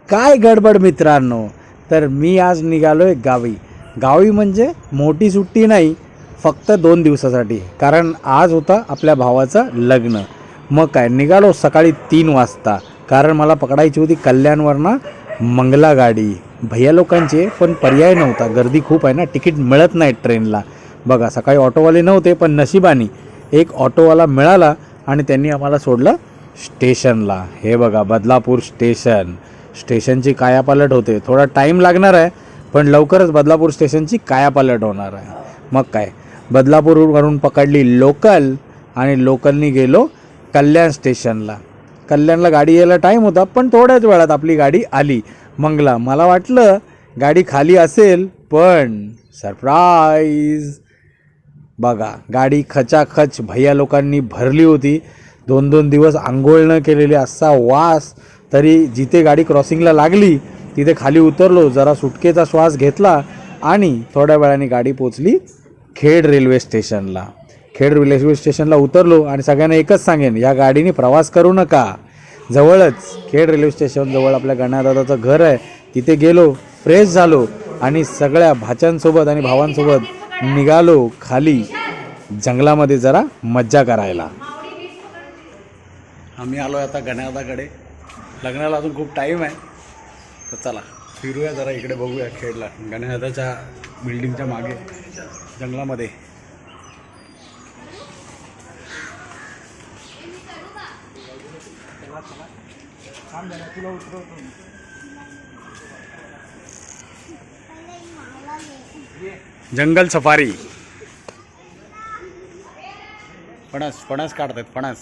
काय गडबड मित्रांनो. तर मी आज निघालोय गावी म्हणजे मोठी सुट्टी नाही, फक्त 2 दिवसासाठी. कारण आज होता आपल्या भावाचं लग्न. मग काय निघालो सकाळी 3 वाजता, कारण मला पकडायची होती कल्याणवरनं मंगला गाडी. भैया लोकांचे पण पर्याय नव्हता, गर्दी खूप आहे ना, तिकीट मिळत नाही ट्रेनला. बघा सकाळी ऑटोवाले नव्हते, पण नशिबाने एक ऑटोवाला मिळाला आणि त्यांनी आम्हाला सोडलं स्टेशनला. हे बघा बदलापूर स्टेशनची कायापालट होते. थोडा टाईम लागणार आहे, पण लवकरच बदलापूर स्टेशनची कायापालट होणार आहे. मग काय बदलापूरवरून पकडली लोकल आणि लोकलनी गेलो कल्याण स्टेशनला. कल्याणला गाडी यायला टाईम होता, पण थोड्याच वेळात आपली गाडी आली मंगला. मला वाटलं गाडी खाली असेल, पण सरप्राईज. बघा गाडी खचाखच भैया लोकांनी भरली होती. 2-2 दिवस आंघोळ न केलेली, असा वास. तरी जिथे गाडी क्रॉसिंगला लागली तिथे खाली उतरलो, जरा सुटकेचा श्वास घेतला आणि थोड्या वेळाने गाडी पोचली खेड रेल्वे स्टेशनला. खेड रेल्वे स्टेशनला उतरलो आणि सगळ्यांना एकच सांगेन, या गाडीने प्रवास करू नका. जवळच खेड रेल्वे स्टेशनजवळ आपल्या गणादादाचं घर आहे, तिथे गेलो, फ्रेश झालो आणि सगळ्या भाच्यांसोबत आणि भावांसोबत निघालो खाली जंगलामध्ये जरा मज्जा करायला. आम्ही आलो आता गणादाकडे. लग्नाला अजून खूप टाईम आहे, तर चला फिरूया जरा, इकडे बघूया खेडला. गणादाच्या बिल्डिंगच्या मागे जंगलामध्ये. जंगल सफारी. फणस काढतात, फणस.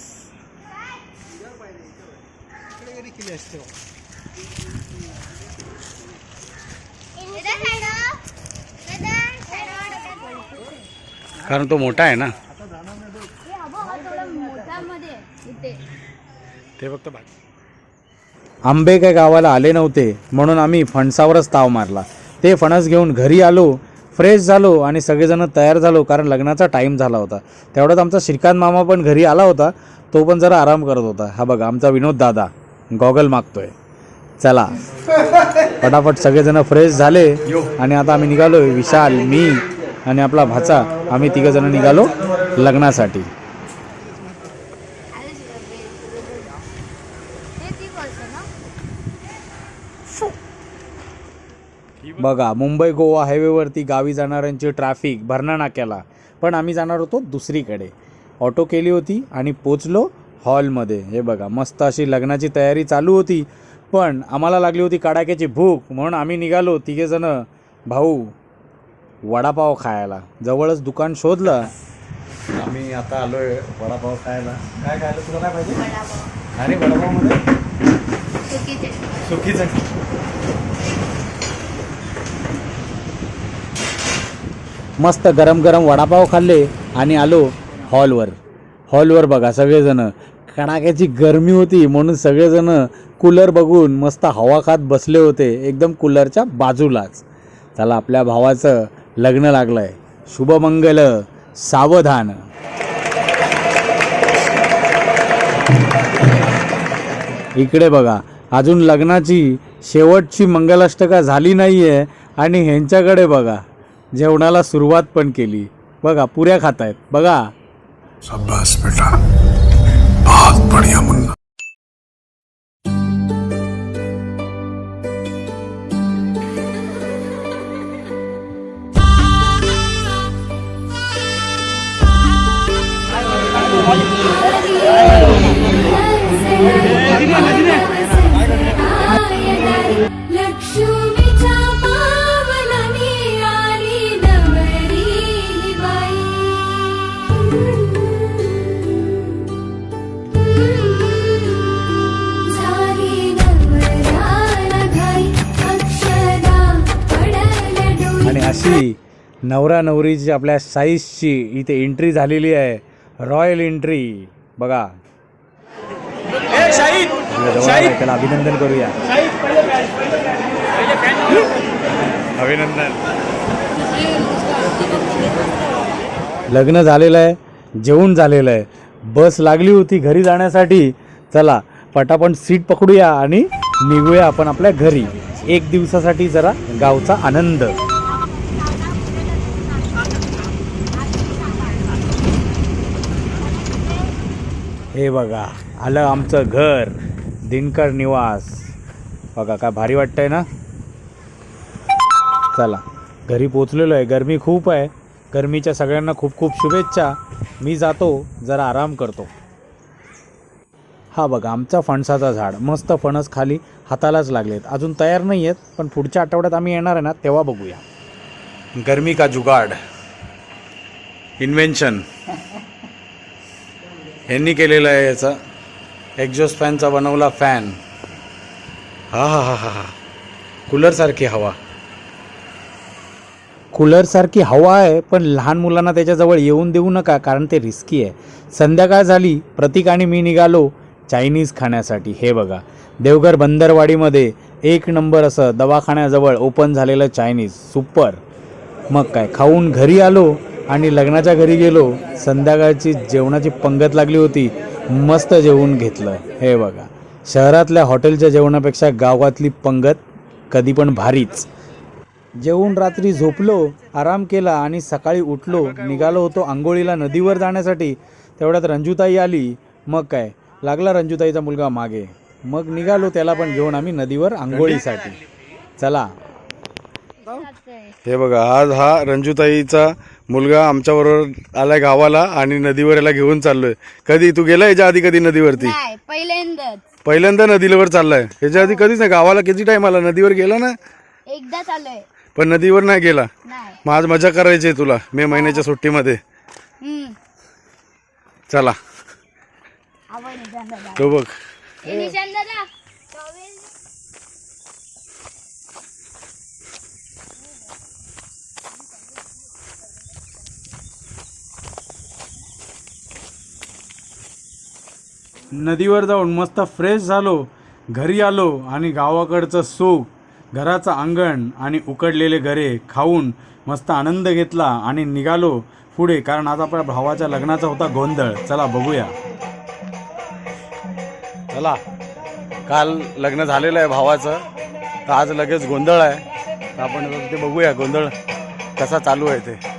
कारण तो मोठा आहे ना, ते फक्त आंबे काय गावाला आले नव्हते, म्हणून आम्ही फणसावरच ताव मारला. ते फणस घेऊन घरी आलो, फ्रेश झालो आणि सगळेजण तयार झालो, कारण लग्नाचा टाईम झाला होता. तेवढ्यात आमचा श्रीकांत मामा पण घरी आला होता, तो पण जरा आराम करत होता. हा बघा आमचा विनोद दादा गॉगल मागतोय. चला फटाफट सगळेजण फ्रेश झाले आणि आता आम्ही निघालो. विशाल, मी आणि आपला भाचा, आम्ही 3 जण निघालो लग्नासाठी. बघा मुंबई गोवा हायवेवरती गावी जाणाऱ्यांची ट्रॅफिक भरणा नाक्याला, पण आम्ही जाणार होतो दुसरीकडे. ऑटो केली होती आणि पोचलो हॉलमध्ये. हे बघा मस्त अशी लग्नाची तयारी चालू होती, पण आम्हाला लागली होती कडाक्याची भूक, म्हणून आम्ही निघालो 3 जण भाऊ वडापाव खायला. जवळच दुकान शोधलं. आम्ही आता आलोय वडापाव खायला. काय खायला तुला काय पाहिजे? आणि वडापावमध्ये सुकीचं. मस्त गरम गरम वडापाव खाल्ले आणि आलो हॉलवर. बघा सगळेजण, कडाक्याची गरमी होती म्हणून सगळेजण कूलर बघून मस्त हवा खात बसले होते, एकदम कूलरच्या बाजूलाच. चला आपल्या भावाचं लग्न लागलंय, शुभमंगल सावधान. इकडे बघा अजून लग्नाची शेवटची मंगलाष्टका झाली नाही आहे आणि ह्यांच्याकडे बघा जेवणाला सुरुवात पण केली. बघा पुऱ्या खात आहेत बघा. शाबाश बेटा, बहुत बढ़िया मुन्ना. आणि अशी नवरा नवरीची आपल्या साईजची इथे एंट्री झालेली आहे, रॉयल एंट्री. बघा त्याला अभिनंदन करूया. अभिनंदन. लग्न झालेलं आहे, जेवण झालेलं आहे, बस लागली होती घरी जाण्यासाठी. चला पटापट सीट पकडूया आणि निघूया आपण आपल्या घरी. एक दिवसासाठी जरा गावचा आनंद. हे बघा आलं आमचं घर, दिनकर निवास. बघा काय भारी वाटतंय ना. चला घरी पोचलेलो आहे. गरमी खूप आहे. गरमीच्या सगळ्यांना खूप खूप शुभेच्छा. मी जातो जरा आराम करतो. हा बघा आमचा फणसाचा झाड. मस्त फणस खाली हातालाच लागलेत. अजून तयार नाही आहेत, पण पुढच्या आठवड्यात आम्ही येणार आहे ना तेव्हा बघूया. गरमी का जुगाड, इन्व्हेन्शन यांनी केलेलं आहे. याचा एक्झॉस्ट फॅनचा बनवला फॅन. हा हा हा हा हा कूलरसारखी हवा. कूलरसारखी हवा आहे, पण लहान मुलांना त्याच्याजवळ येऊन देऊ नका, कारण ते रिस्की आहे. संध्याकाळ झाली. प्रतीक आणि मी निघालो चायनीज खाण्यासाठी. हे बघा देवघर बंदरवाडीमध्ये एक नंबर असं दवाखान्याजवळ ओपन झालेलं चायनीज. सुपर. मग काय खाऊन घरी आलो आणि लग्नाच्या घरी गेलो. संध्याकाळची जेवणाची पंगत लागली होती. मस्त जेवून घेतलं. हे बघा शहरातल्या हॉटेलच्या जेवणापेक्षा गावातली पंगत कधी पण भारीच. जेवून रात्री झोपलो, आराम केला आणि सकाळी उठलो. निघालो होतो आंघोळीला नदीवर जाण्यासाठी. तेवढ्यात रंजूताई आली. मग काय लागला रंजूताईचा मुलगा मागे. मग निघालो त्याला पण घेऊन आम्ही नदीवर आंघोळीसाठी. चला. हे बघा आज हा रंजूताईचा मुलगा आमच्याबरोबर आलाय गावाला आणि नदीवर याला घेऊन चाललोय. कधी तू गेला याच्या आधी कधी नदीवरती? पहिल्यांदा नदीवर चाललाय. याच्या आधी कधीच नाही. गावाला किती टाइम आला नदीवर गेला ना? एकदा चाललोय पण नदीवर नाही गेला. नाही. मग आज मजा करायची आहे तुला मे महिन्याच्या सुट्टीमध्ये. चला तो बघ. नदीवर जाऊन मस्त फ्रेश झालो. घरी आलो आणि गावाकडचं सुख, घराचं अंगण आणि उकडलेले गरे खाऊन मस्त आनंद घेतला आणि निघालो पुढे, कारण आज आपल्या भावाच्या लग्नाचा होता गोंधळ. चला बघूया. चला काल लग्न झालेलं आहे भावाचं, तर आज लगेच गोंधळ आहे. तर आपण ते बघूया गोंधळ कसा चालू आहे ते.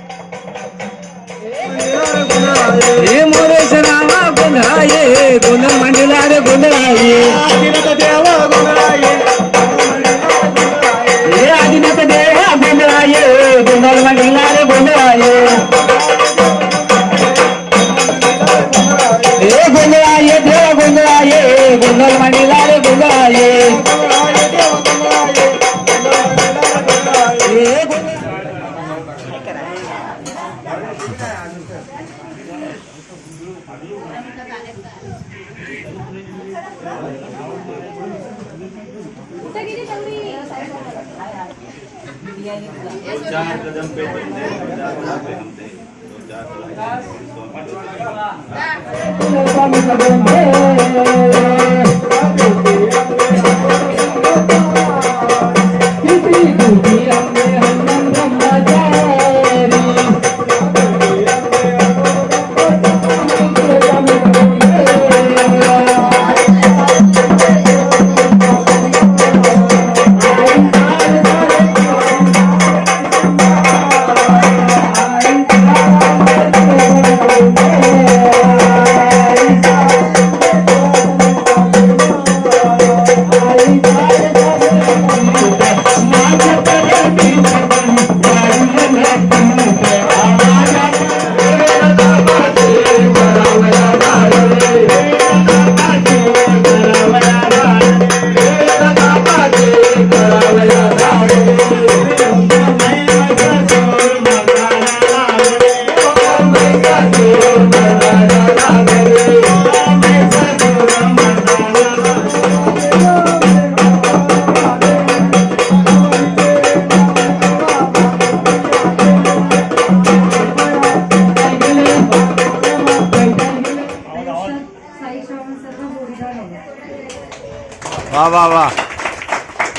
वा वा वा.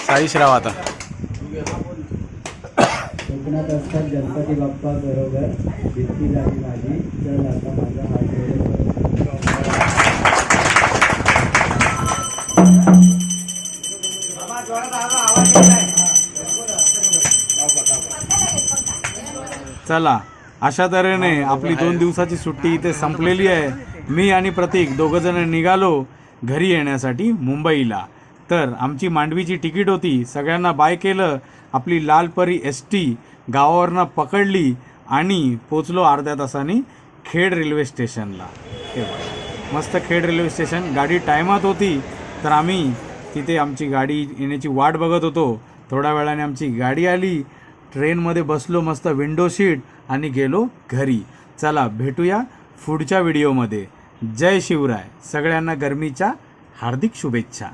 साई श्राव. आता कोकणात असतात गणपती बाप्पा बरोबर. जितकी झाली माझी चल आता माझा हात जोडे. चला, अशा तऱ्हेने आपली 2 दिवसाची सुट्टी इथे संपलेली आहे. मी आणि प्रतीक दोघंजण निघालो घरी येण्यासाठी मुंबईला. तर आमची मांडवीची तिकीट होती, सगळ्यांना बाय केलं. आपली लालपरी ST गावावरनं पकडली आणि पोचलो अर्ध्या तासांनी खेड रेल्वे स्टेशनला. हे बघा, मस्त खेड रेल्वे स्टेशन. गाडी टायमात होती, तर आम्ही तिथे आमची गाडी येण्याची वाट बघत होतो. थोड्या वेळाने आमची गाडी आली, ट्रेनमध्ये बसलो मस्त विंडो सीट आणि गेलो घरी. चला भेटूया पुढच्या व्हिडिओमध्ये. जय शिवराय. सगळ्यांना गरमीच्या हार्दिक शुभेच्छा.